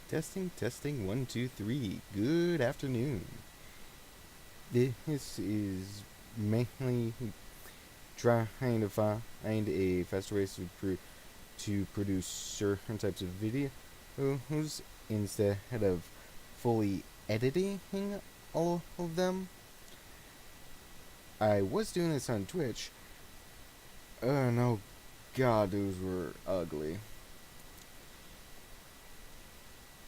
Testing, testing, 1, 2, 3. Good afternoon. This is mainly trying to find a faster way to produce certain types of videos instead of fully editing all of them. I was doing this on Twitch. No, God, those were ugly.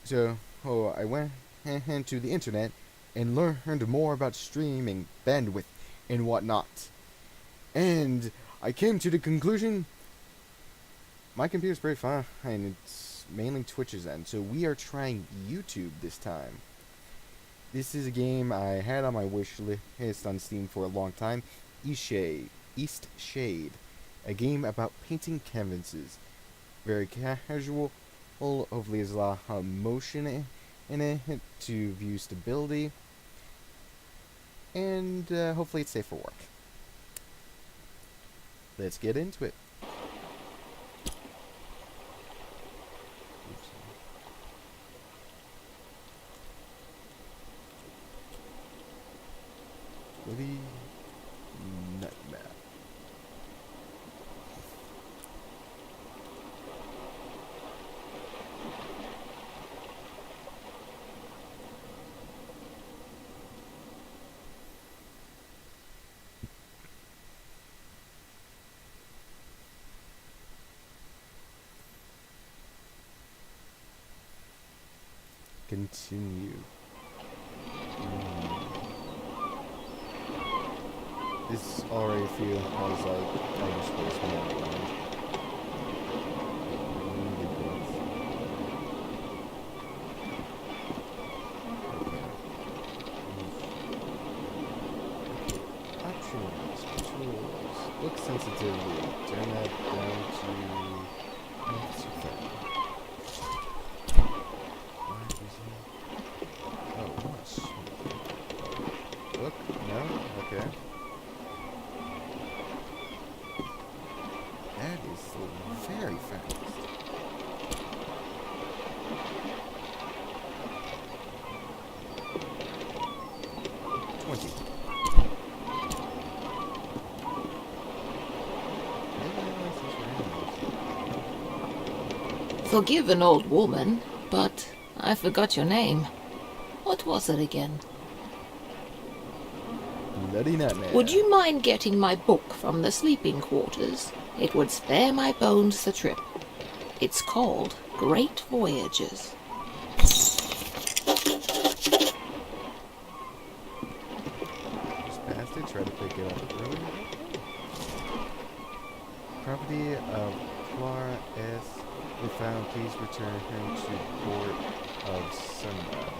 So, I went into the internet and learned more about streaming, bandwidth, and whatnot. And I came to the conclusion my computer's pretty fine, and it's mainly Twitch's end, so we are trying YouTube this time. This is a game I had on my wish list on Steam for a long time, EastShade, a game about painting canvases. Very casual, hopefully there's a lot of motion in it to view stability, and hopefully it's safe for work. Let's get into it. Bloody nut map. Continue. This already feels like Tiger Space Wonderland. Really good. Okay. Options, controls, look sensitivity. Turn that down to 2,000. Look, no? Okay. That is very fast. Forgive an old woman, but I forgot your name. What was it again? Bloody nightmare. Would you mind getting my book from the sleeping quarters? It would spare my bones the trip. It's called Great Voyages. This bastard tried to pick it up earlier. Property of Clara S. We found. Please return him to port of Sundial.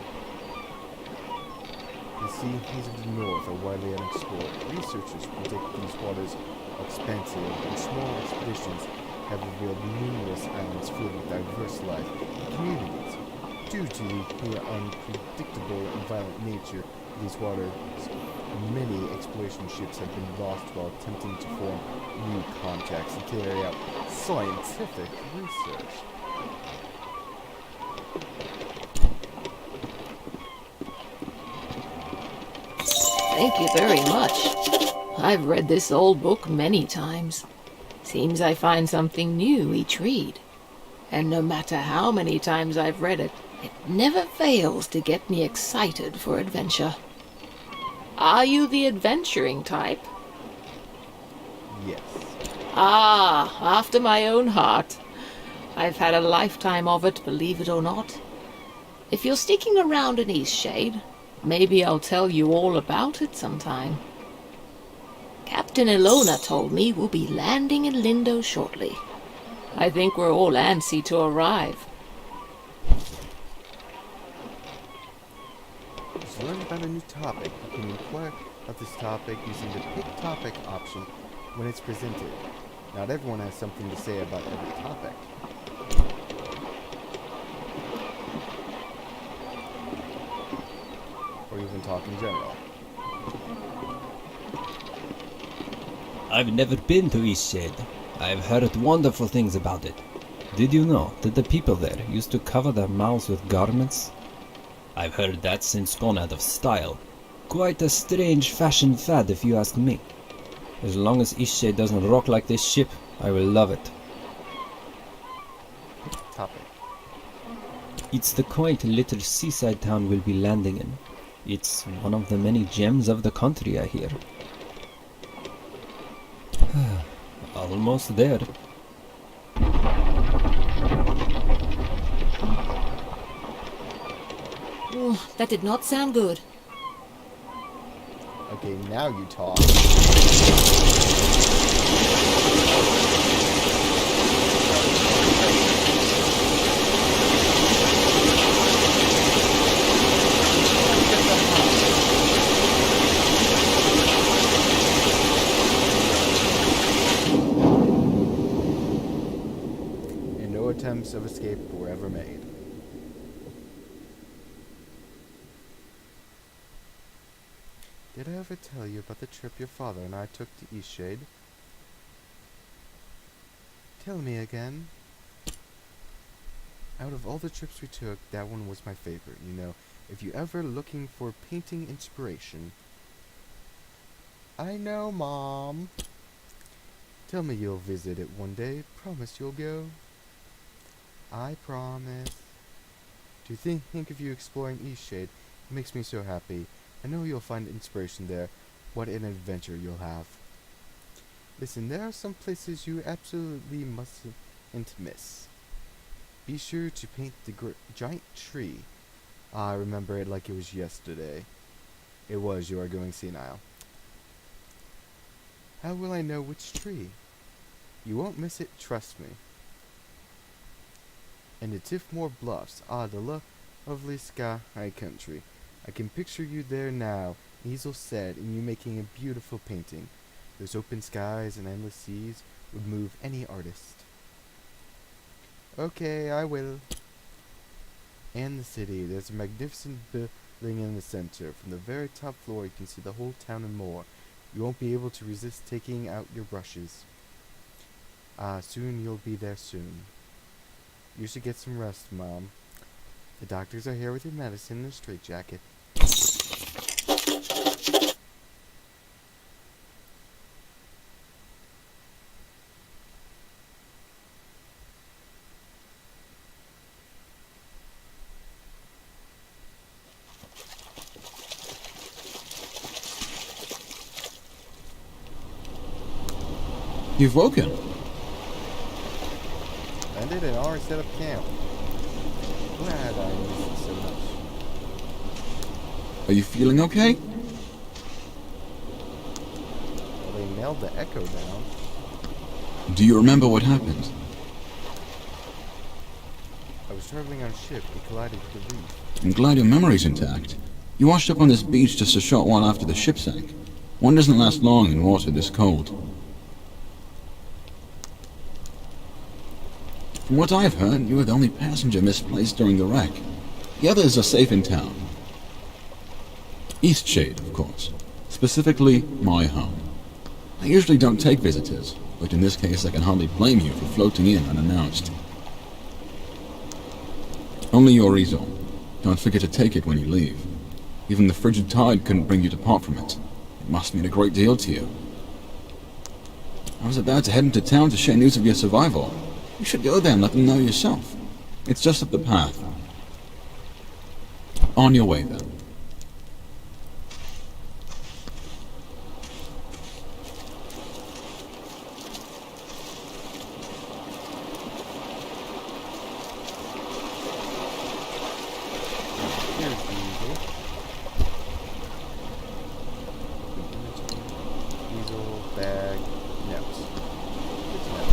The seas of the north are widely unexplored. Researchers predict these waters are expansive, and small expeditions have revealed numerous islands filled with diverse life and communities. Due to the unpredictable and violent nature of these waters, many exploration ships have been lost while attempting to form new contacts and carry out scientific research. Thank you very much. I've read this old book many times. Seems I find something new each read. And no matter how many times I've read it, it never fails to get me excited for adventure. Are you the adventuring type? Yes. Ah, after my own heart. I've had a lifetime of it, believe it or not. If you're sticking around in EastShade, maybe I'll tell you all about it sometime. Captain Ilona told me we'll be landing in Lindo shortly. I think we're all antsy to arrive. To learn about a new topic, you can inquire about this topic using the Pick Topic option when it's presented. Not everyone has something to say about every topic. Or even talk in general. I've never been to EastShade. I've heard wonderful things about it. Did you know that the people there used to cover their mouths with garments? I've heard that's since gone out of style. Quite a strange fashion fad if you ask me. As long as EastShade doesn't rock like this ship, I will love it. Topic. It's the quaint little seaside town we'll be landing in. It's one of the many gems of the country, I hear. Almost there. Ooh, that did not sound good. Okay, now you talk. And no attempts of escape were ever made. Did I ever tell you about the trip your father and I took to EastShade? Tell me again. Out of all the trips we took, that one was my favorite. You know, if you ever looking for painting inspiration. I know, Mom. Tell me you'll visit it one day. Promise you'll go. I promise. Do you think of you exploring EastShade? It makes me so happy. I know you'll find inspiration there. What an adventure you'll have. Listen, there are some places you absolutely mustn't miss. Be sure to paint the giant tree. I remember it like it was yesterday. It was. You are going senile. How will I know which tree? You won't miss it, trust me. And the Tiffmore Bluffs. Ah, the lovely sky country. I can picture you there now, easel set, and you making a beautiful painting. Those open skies and endless seas would move any artist. Okay, I will. And the city. There's a magnificent building in the center. From the very top floor, you can see the whole town and more. You won't be able to resist taking out your brushes. Soon you'll be there soon. You should get some rest, Mom. The doctors are here with your medicine and a straitjacket. You've woken. I did an already set up camp. Glad I missed it so much. Are you feeling okay? Well, they nailed the echo down. Do you remember what happened? I was traveling on a ship and collided with the reef. I'm glad your memory's intact. You washed up on this beach just a short while after the ship sank. One doesn't last long in water this cold. From what I've heard, you were the only passenger misplaced during the wreck. The others are safe in town. EastShade, of course. Specifically, my home. I usually don't take visitors, but in this case I can hardly blame you for floating in unannounced. Only your easel. Don't forget to take it when you leave. Even the frigid tide couldn't bring you to part from it. It must mean a great deal to you. I was about to head into town to share news of your survival. You should go there and let them know yourself. It's just up the path. On your way, then. Here's the easel. Easel, bag, notes. Good to know.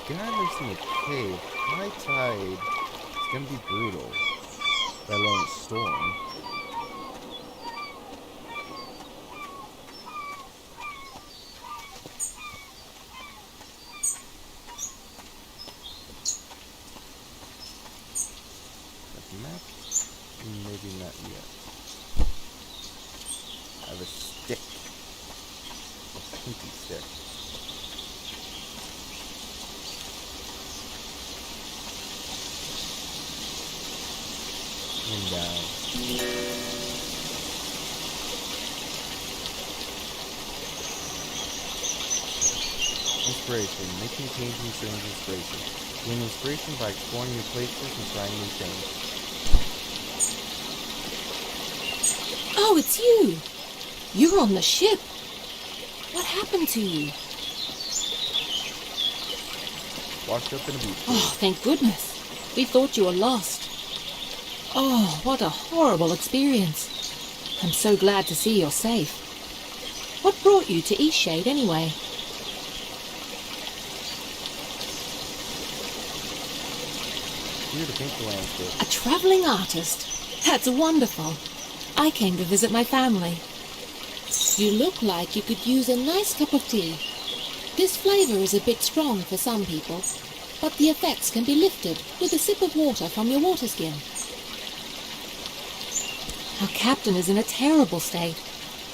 Guy lives in a cave. High tide. It's gonna be brutal. Let alone a storm. Maybe not yet. I have a stick. A pinky stick. And down. Inspiration. Making change and strange inspiration. Gain inspiration by exploring new places and trying new things. Oh, it's you! You're on the ship. What happened to you? Washed up in a beach. Oh, thank goodness. We thought you were lost. Oh, what a horrible experience. I'm so glad to see you're safe. What brought you to EastShade anyway? Here to paint the landscape. A travelling artist? That's wonderful. I came to visit my family. You look like you could use a nice cup of tea. This flavour is a bit strong for some people, but the effects can be lifted with a sip of water from your water skin. Our captain is in a terrible state.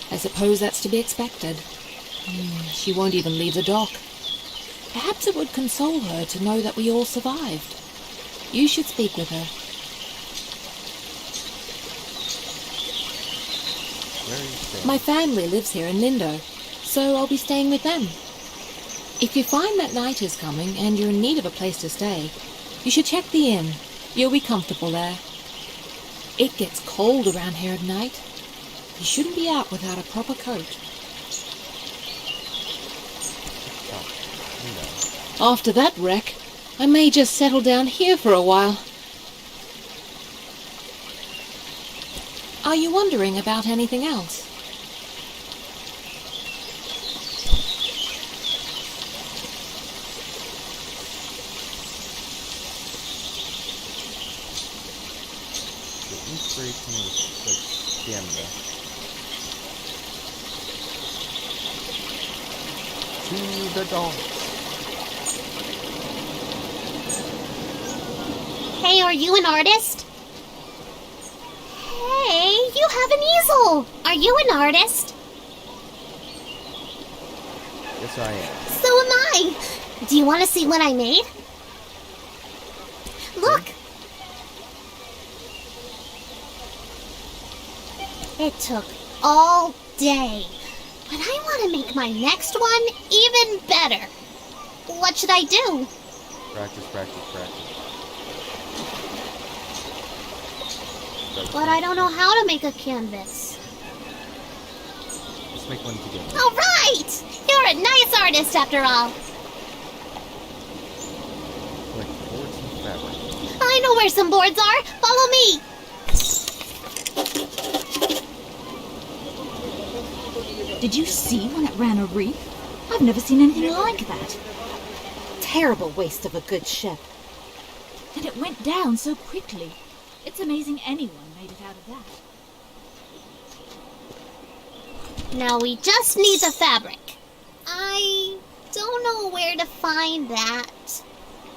I suppose that's to be expected. She won't even leave the dock. Perhaps it would console her to know that we all survived. You should speak with her. Where are you staying? My family lives here in Lindo, so I'll be staying with them. If you find that night is coming and you're in need of a place to stay, you should check the inn. You'll be comfortable there. It gets cold around here at night. You shouldn't be out without a proper coat. After that wreck, I may just settle down here for a while. Are you wondering about anything else? The inspiration is like stamina. To the dogs. Hey, are you an artist? Hey, you have an easel! Are you an artist? Yes, I am. So am I! Do you want to see what I made? Look! It took all day. But I want to make my next one even better. What should I do? Practice, practice, practice. But I don't know how to make a canvas. Let's make one together. All right! You're a nice artist after all. Like boards and fabric. I know where some boards are. Follow me. Did you see when it ran a reef? I've never seen anything like that. Terrible waste of a good ship. And it went down so quickly. It's amazing anyone made it out of that. Now we just need the fabric. I don't know where to find that.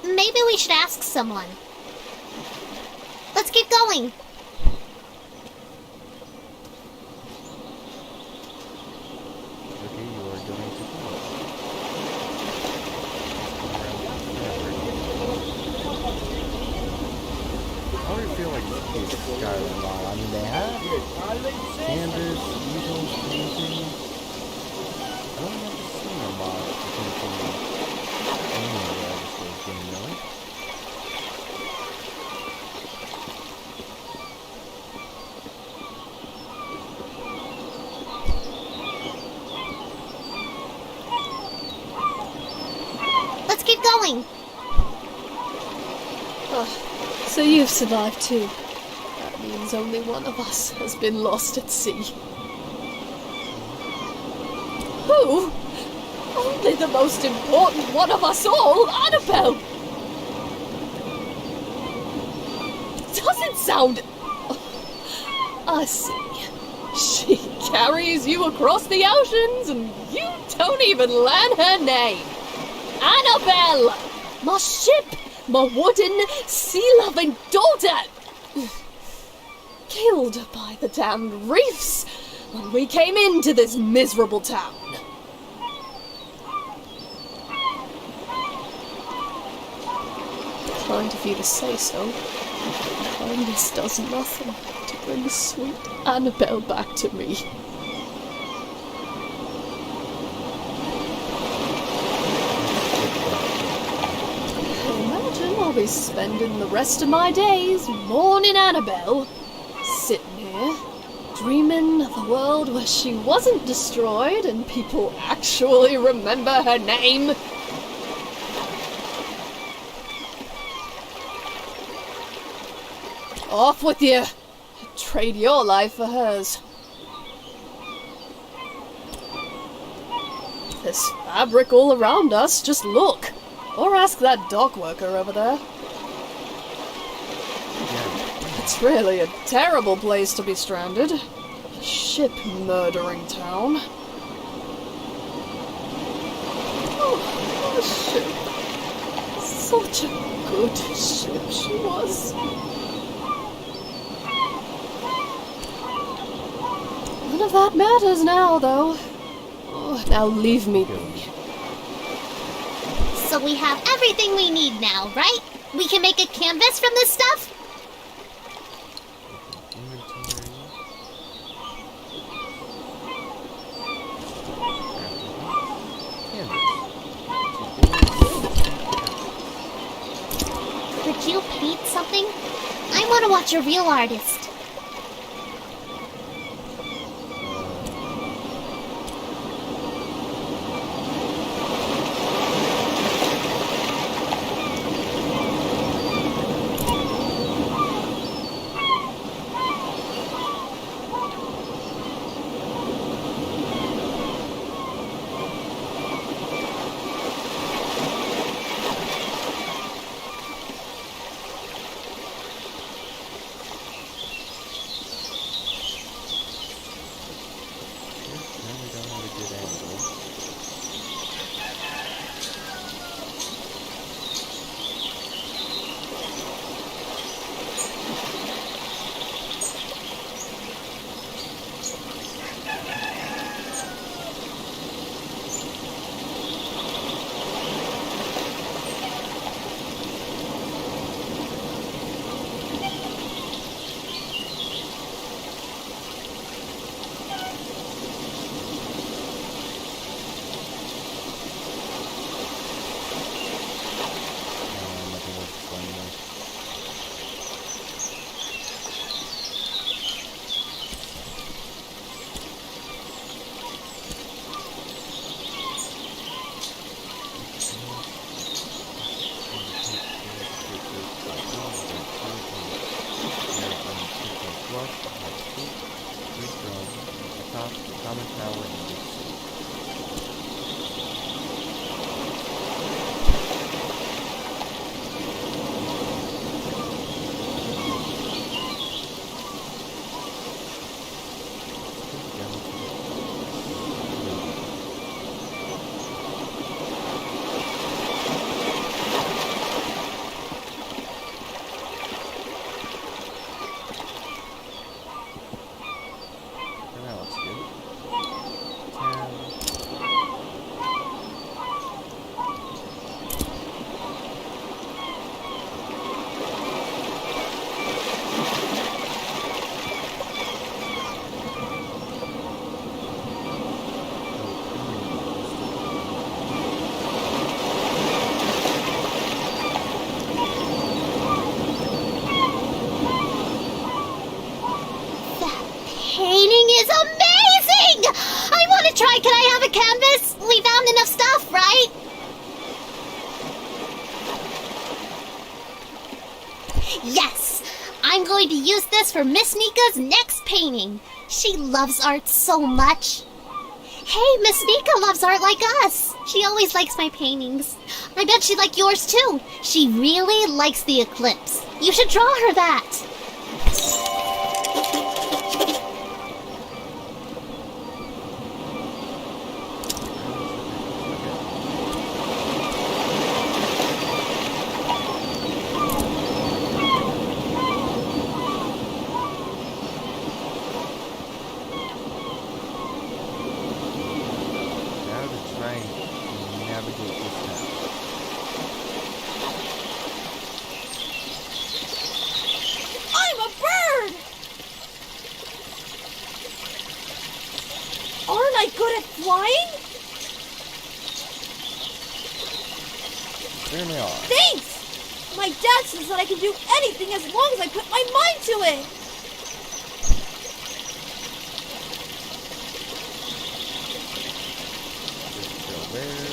Maybe we should ask someone. Let's keep going. Okay, you are going to follow. I already feel like this is Skyrim Mall. I mean, they have canvas, eagles, painting. I don't have to see a lot of painting anywhere this game, really. Let's keep going. So you've survived too. That means only one of us has been lost at sea. Who? Only the most important one of us all, Annabelle! Doesn't sound... I see. She carries you across the oceans and you don't even learn her name. Annabelle! My ship! My wooden, sea-loving daughter! killed by the damned reefs when we came into this miserable town. Kind of you to say so. Kindness does nothing to bring sweet Annabelle back to me. Imagine I'll be spending the rest of my days mourning Annabelle, sitting here, dreaming of a world where she wasn't destroyed and people actually remember her name. Off with you! Trade your life for hers. There's fabric all around us, just look. Or ask that dock worker over there. It's really a terrible place to be stranded. A ship-murdering town. Oh, a ship. Such a good ship she was. None of that matters now, though. Oh, now leave me be. So we have everything we need now, right? We can make a canvas from this stuff? Could you paint something? I want to watch a real artist. Can I have a canvas? We found enough stuff, right? Yes! I'm going to use this for Miss Nika's next painting. She loves art so much. Hey, Miss Nika loves art like us. She always likes my paintings. I bet she'd like yours too. She really likes the eclipse. You should draw her that. I good at flying? There they are. Thanks! My dad says that I can do anything as long as I put my mind to it! Just go there.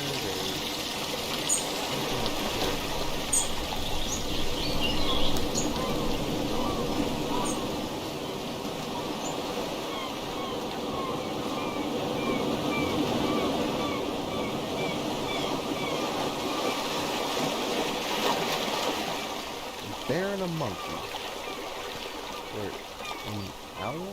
Bear and a monkey. Wait, an owl?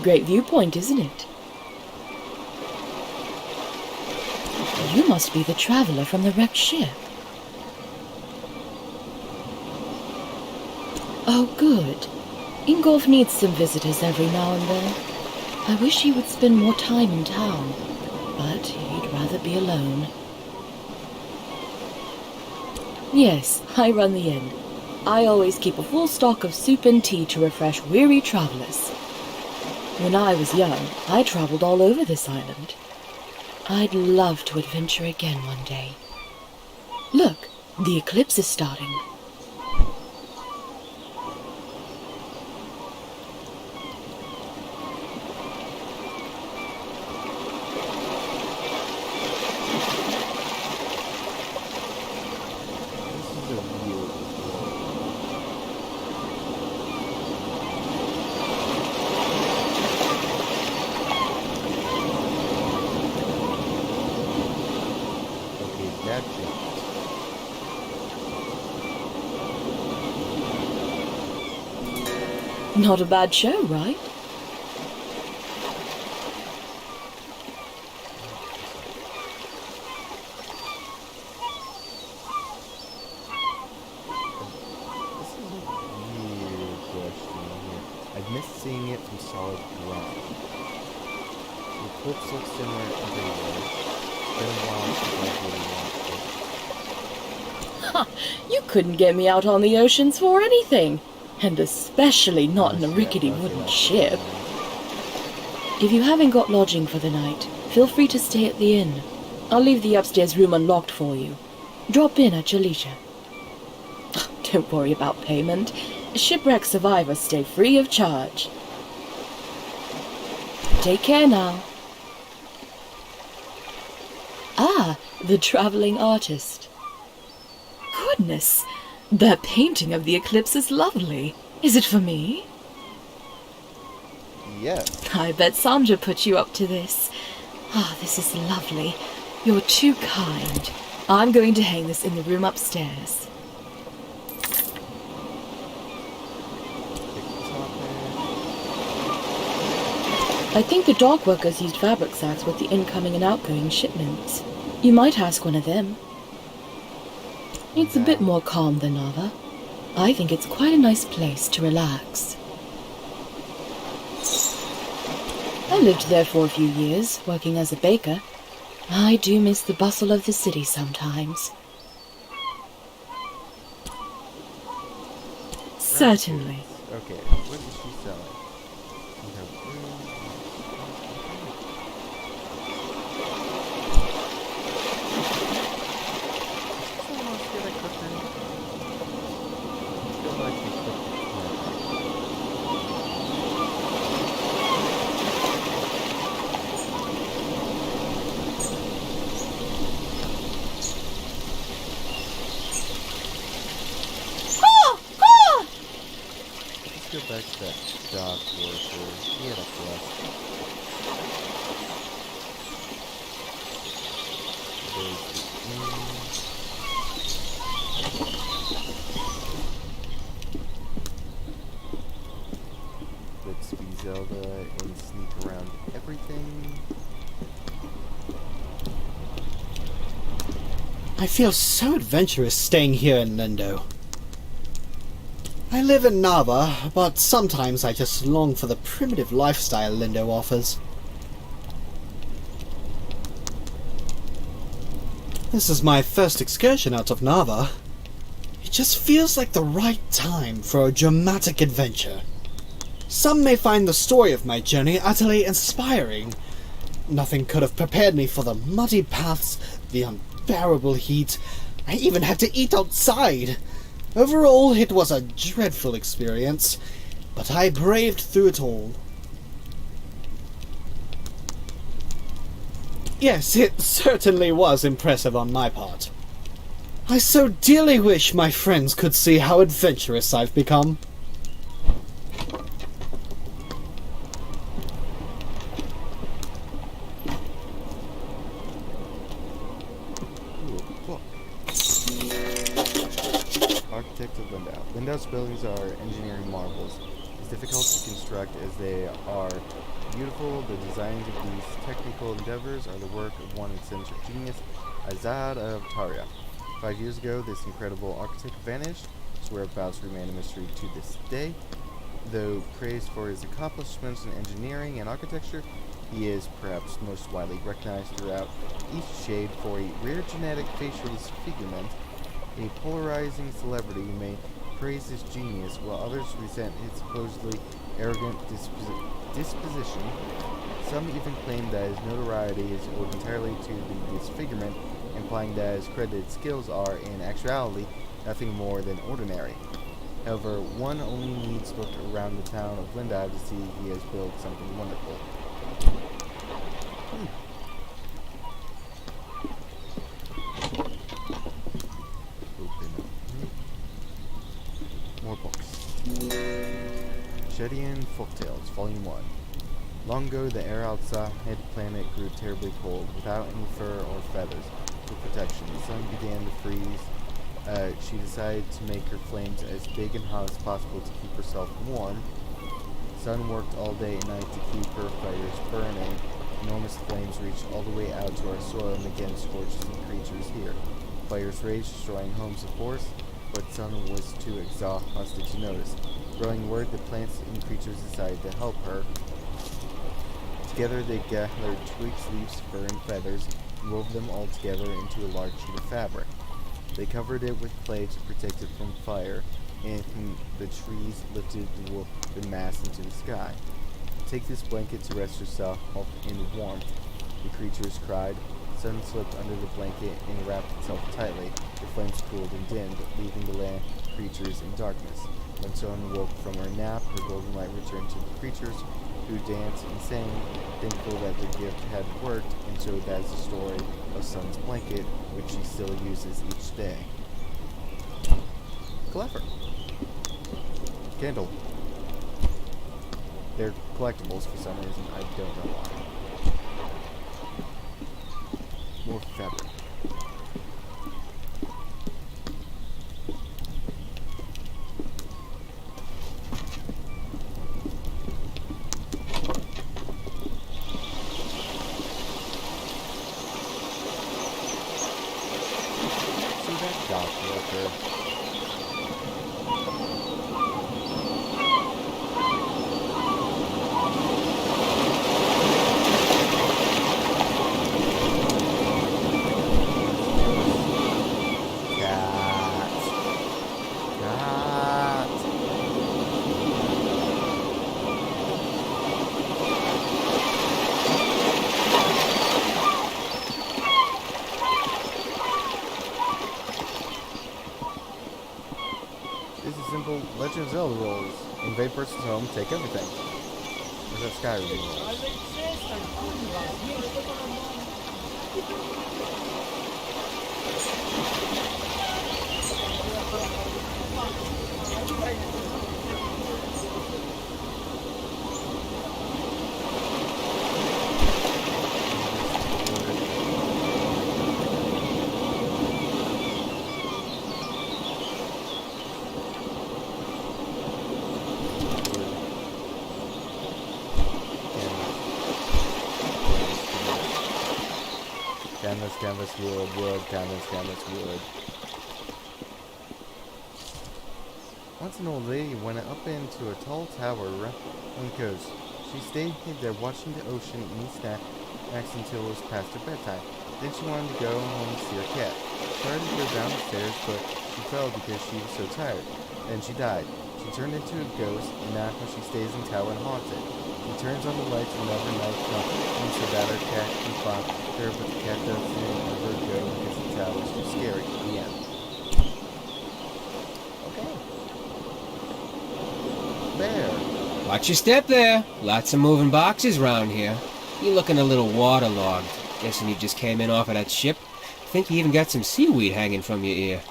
Great viewpoint, isn't it? You must be the traveler from the wrecked ship. Oh, good. Ingolf needs some visitors every now and then. I wish he would spend more time in town, but he'd rather be alone. Yes, I run the inn. I always keep a full stock of soup and tea to refresh weary travelers. When I was young, I traveled all over this island. I'd love to adventure again one day. Look, the eclipse is starting. Not a bad show, right? This is a weird question here. I've missed seeing it from solid ground. The eclipse looks similar everywhere. It's been a while since I've really watched it. You couldn't get me out on the oceans for anything. And especially not in a rickety wooden ship. If you haven't got lodging for the night, feel free to stay at the inn. I'll leave the upstairs room unlocked for you. Drop in at your leisure. Don't worry about payment. Shipwreck survivors stay free of charge. Take care now. Ah, the traveling artist. Goodness! That painting of the eclipse is lovely. Is it for me? Yes. I bet Sandra put you up to this. Ah, this is lovely. You're too kind. I'm going to hang this in the room upstairs. I think the dock workers used fabric sacks with the incoming and outgoing shipments. You might ask one of them. It's a bit more calm than Nava. I think it's quite a nice place to relax. I lived there for a few years, working as a baker. I do miss the bustle of the city sometimes. Certainly. Okay, what is she selling? We have let's go back to that dock worker. He had a bless. There's the inn. Let's be Zelda and sneak around everything. I feel so adventurous staying here in Lindo. I live in Nava, but sometimes I just long for the primitive lifestyle Lindo offers. This is my first excursion out of Nava. It just feels like the right time for a dramatic adventure. Some may find the story of my journey utterly inspiring. Nothing could have prepared me for the muddy paths, the unbearable heat. I even had to eat outside. Overall, it was a dreadful experience, but I braved through it all. Yes, it certainly was impressive on my part. I so dearly wish my friends could see how adventurous I've become. Ooh, book. Architect of Lindau. Lindau's buildings are engineering marvels. As difficult to construct as they are beautiful, the designs of these technical endeavors are the work of one eccentric genius, Azad of Taria. 5 years ago, this incredible architect vanished. His whereabouts remain a mystery to this day. Though praised for his accomplishments in engineering and architecture, he is perhaps most widely recognized throughout EastShade for a rare genetic facial disfigurement. A polarizing celebrity may praise his genius, while others resent his supposedly arrogant disposition. Some even claim that his notoriety is owed entirely to the disfigurement, implying that his credited skills are, in actuality, nothing more than ordinary. However, one only needs to look around the town of Lindau to see he has built something wonderful. Open up. More books. Shedian Folktales, Volume 1. Long ago, the air outside the planet grew terribly cold, without any fur or feathers. For protection, the sun began to freeze. She decided to make her flames as big and hot as possible to keep herself warm. The sun worked all day and night to keep her fires burning. Enormous flames reached all the way out to our soil and began to scorch some creatures here. Fires raged, destroying homes of course, but the sun was too exhausted to notice. Growing word, the plants and creatures decided to help her. Together they gathered twigs, leaves, fur, and feathers, and wove them all together into a large sheet of fabric. They covered it with clay to protect it from fire, and the trees lifted the mass into the sky. Take this blanket to rest yourself in warmth, the creatures cried. The sun slipped under the blanket and wrapped itself tightly. The flames cooled and dimmed, leaving the land creatures in darkness. When Sun woke from her nap, her golden light returned to the creatures, who danced and sang, thankful that their gift had worked, and so that's the story of Sun's blanket, which she still uses each day. Clever. Candle. They're collectibles for some reason, I don't know why. More fabric. Simple Legend of Zelda rules. Invade person's home, take everything. Where's that Skyrim rule? Canvas, canvas, wood, wood, canvas, canvas, wood. Once an old lady went up into a tall tower on the coast. She stayed there watching the ocean and eating snacks until it was past her bedtime. Then she wanted to go home to see her cat. She started to go down the stairs, but She fell because she was so tired, and she died. She turned into a ghost, and now she stays in tower and haunts it. She turns on the lights whenever night comes, so that her cat can find her, but the cat doesn't ever go because the tower is too scary. The end. Okay. There. Watch your step there. Lots of moving boxes round here. You're looking a little waterlogged. Guessing you just came in off of that ship. Think you even got some seaweed hanging from your ear.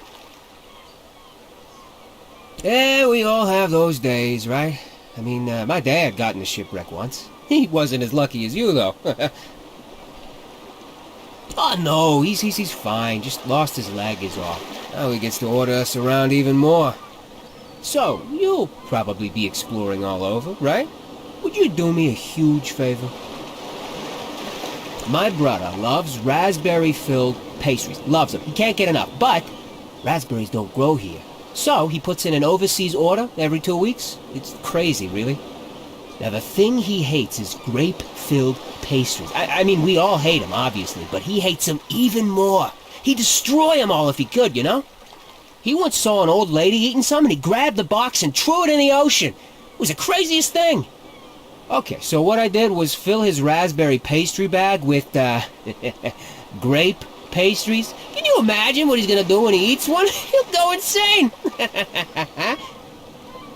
Yeah, we all have those days, right? I mean, my dad got in a shipwreck once. He wasn't as lucky as you, though. Oh, no, he's fine. Just lost his leg is all. Now he gets to order us around even more. So, you'll probably be exploring all over, right? Would you do me a huge favor? My brother loves raspberry-filled pastries. Loves them. He can't get enough. But raspberries don't grow here. So he puts in an overseas order every 2 weeks. It's crazy, really. Now, the thing he hates is grape-filled pastries. I mean, we all hate them, obviously, but he hates them even more. He'd destroy them all if he could, you know? He once saw an old lady eating some, and he grabbed the box and threw it in the ocean. It was the craziest thing. Okay, so what I did was fill his raspberry pastry bag with, grape pastries. Can you imagine what he's gonna do when he eats one? He'll go insane!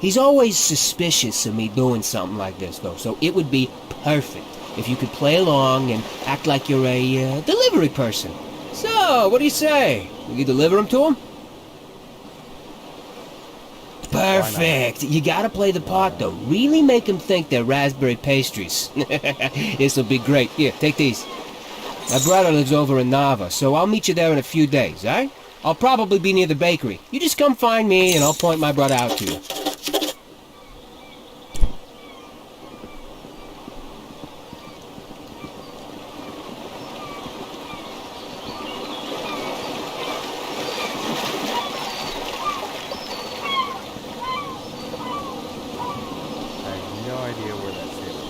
He's always suspicious of me doing something like this, though, so it would be perfect if you could play along and act like you're a delivery person. So, what do you say? Will you deliver them to him? Perfect! You gotta play the part, though. Really make him think they're raspberry pastries. This'll be great. Here, take these. My brother lives over in Nava, so I'll meet you there in a few days, eh? I'll probably be near the bakery. You just come find me, and I'll point my brother out to you. I have no idea where that's headed.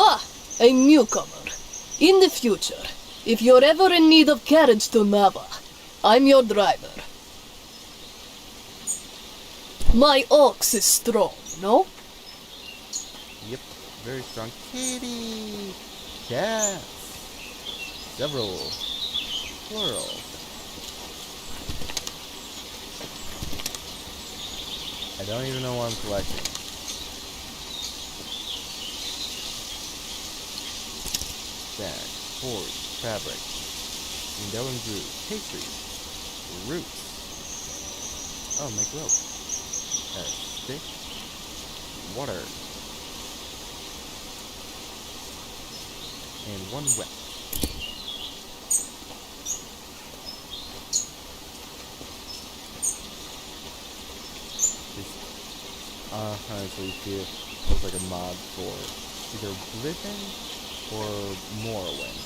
Ah, a newcomer. In the future, if you're ever in need of carriage to Nava, I'm your driver. My ox is strong, no? Yep, very strong. Kitty! Cats! Several. Plural. I don't even know what I'm collecting. Bag, board, fabric, window and glue, pastries, roots. Oh, make rope. A stick, water, and one wet. This honestly feels like a mod for either Oblivion or Morrowind.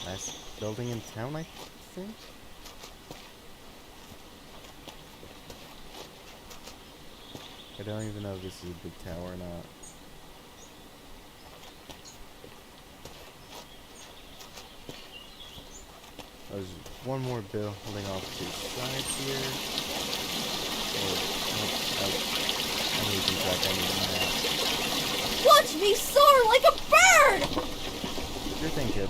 Last building in town, I think? I don't even know if this is a big tower or not. There's one more building off to the side here. I'm losing track. I need a map. Watch me soar like a bird! Sure thing, kid.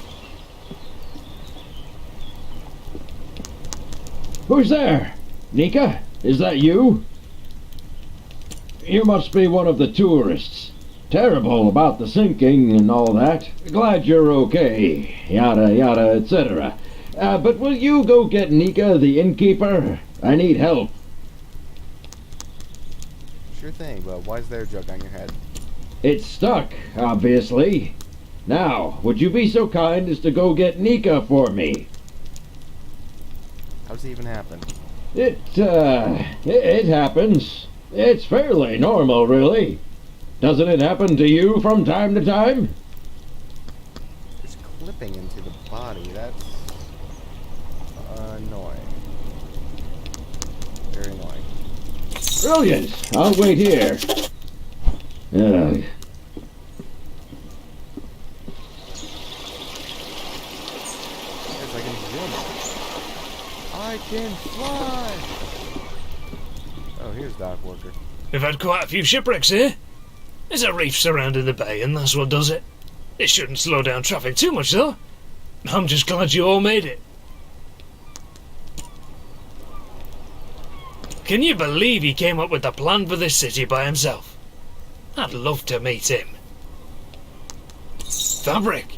Who's there? Nika? Is that you? You must be one of the tourists. Terrible about the sinking and all that. Glad you're okay. Yada yada, etc. But will you go get Nika, the innkeeper? I need help. Sure thing, but why is there a jug on your head? It's stuck, obviously. Now, would you be so kind as to go get Nika for me? How does it even happen? It happens. It's fairly normal, really. Doesn't it happen to you from time to time? It's clipping into the body. That's annoying. Very annoying. Brilliant. I'll wait here. Ugh. Yes, I can zoom. I can fly! Oh, here's Dock Worker. We've had quite a few shipwrecks here. There's a reef surrounding the bay, and that's what does it. It shouldn't slow down traffic too much, though. I'm just glad you all made it. Can you believe he came up with the plan for this city by himself? I'd love to meet him. Fabric.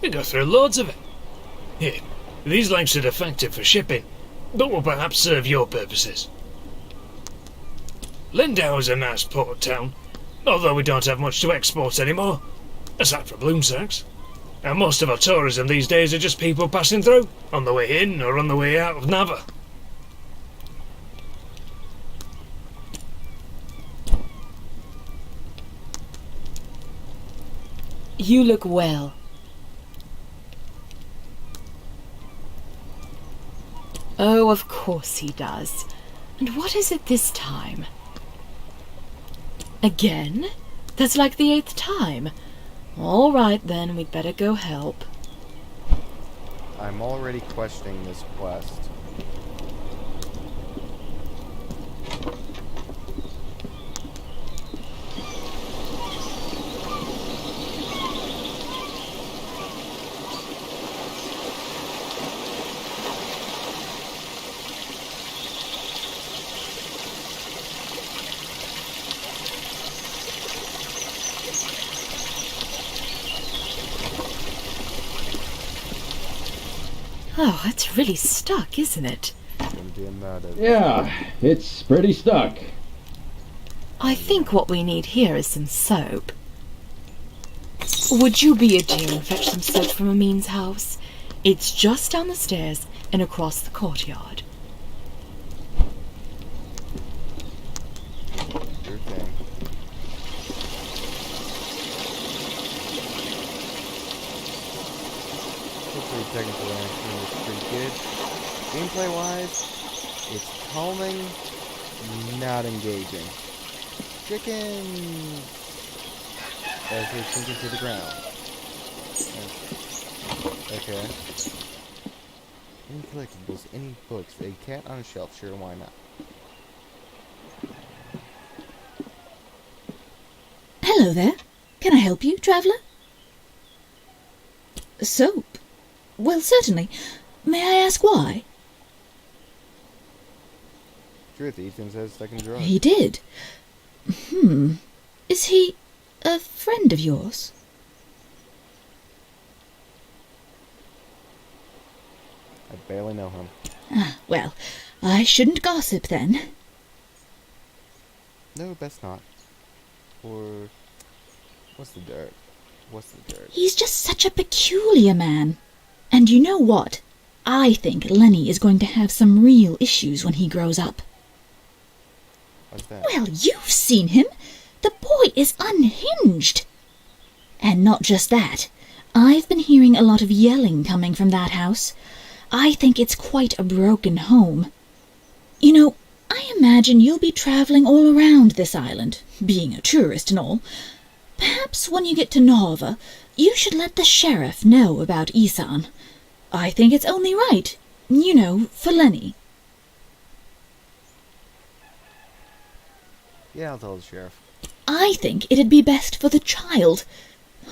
We go through loads of it. Here, these lengths are defective for shipping, but will perhaps serve your purposes. Lindau is a nice port town, although we don't have much to export anymore, aside from bloom sacks. And most of our tourism these days are just people passing through, on the way in or on the way out of Nava. You look well. Oh, of course he does. And what is it this time? Again? That's like the 8th time. All right, then, we'd better go help. I'm already questioning this quest. Oh, it's really stuck, isn't it? Yeah, it's pretty stuck. I think what we need here is some soap. Would you be a dear and fetch some soap from Amin's house? It's just down the stairs and across the courtyard. Sure thing. Hopefully technical answer is pretty good. Gameplay wise, it's calming, not engaging. Chickens as they sink into the ground. Okay. Any collectibles, any books, a cat on a shelf, sure, why not? Hello there. Can I help you, traveller? Soap? Well, certainly. May I ask why? Truth, Ethan says second drug. He did. Is he a friend of yours? I barely know him. Ah, well, I shouldn't gossip then. No, best not. Or what's the dirt? What's the dirt? He's just such a peculiar man. And you know what? I think Lenny is going to have some real issues when he grows up. What's that? Well, you've seen him. The boy is unhinged. And not just that. I've been hearing a lot of yelling coming from that house. I think it's quite a broken home. You know, I imagine you'll be travelling all around this island, being a tourist and all. Perhaps when you get to Nova, you should let the sheriff know about Isan. I think it's only right, you know, for Lenny. Yeah, I'll tell the sheriff. I think it'd be best for the child.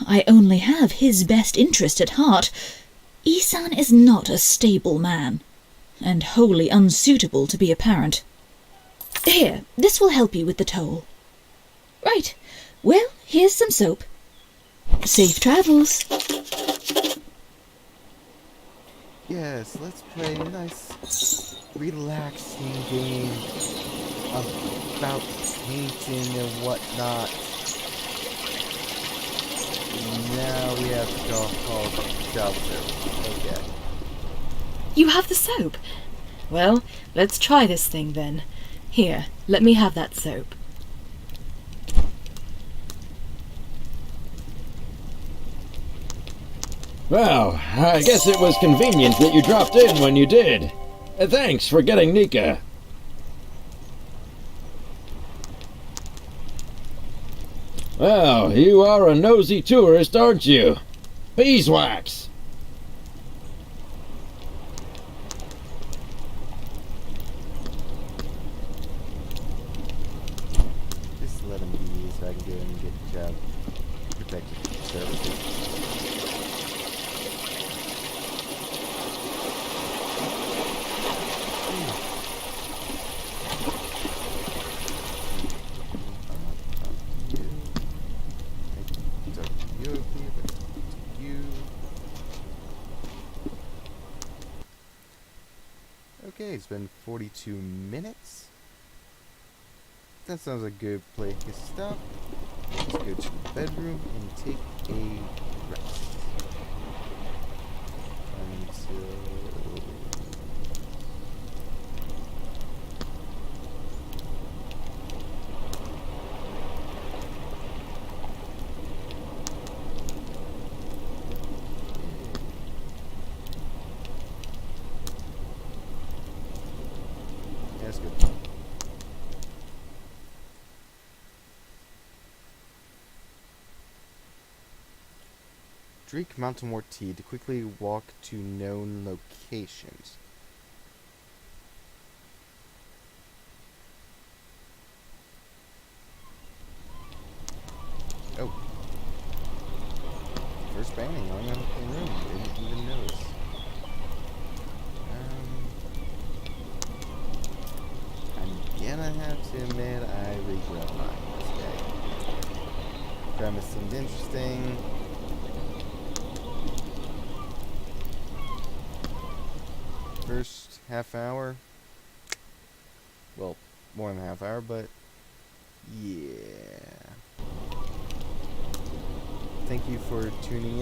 I only have his best interest at heart. Isan is not a stable man, and wholly unsuitable to be a parent. Here, this will help you with the toll. Right. Well, here's some soap. Safe travels. Yes, let's play a nice, relaxing game about painting and whatnot. Now we have to go home. Job service. Okay. You have the soap? Well, let's try this thing then. Here, let me have that soap. Well, I guess it was convenient that you dropped in when you did. Thanks for getting Nika. Well, you are a nosy tourist, aren't you? Beeswax! Just let him be so I can go and get job protective services. Okay, it's been 42 minutes. That sounds like a good place to stop. Let's go to the bedroom and take a rest. Until... Yeah, that's good. Drink Mountain War tea to quickly walk to known locations. Oh. First banning on the room. Didn't even notice. I'm gonna have to admit I regret buying this game. Premise seemed interesting. First half hour, well, more than a half hour, but yeah. Thank you for tuning in.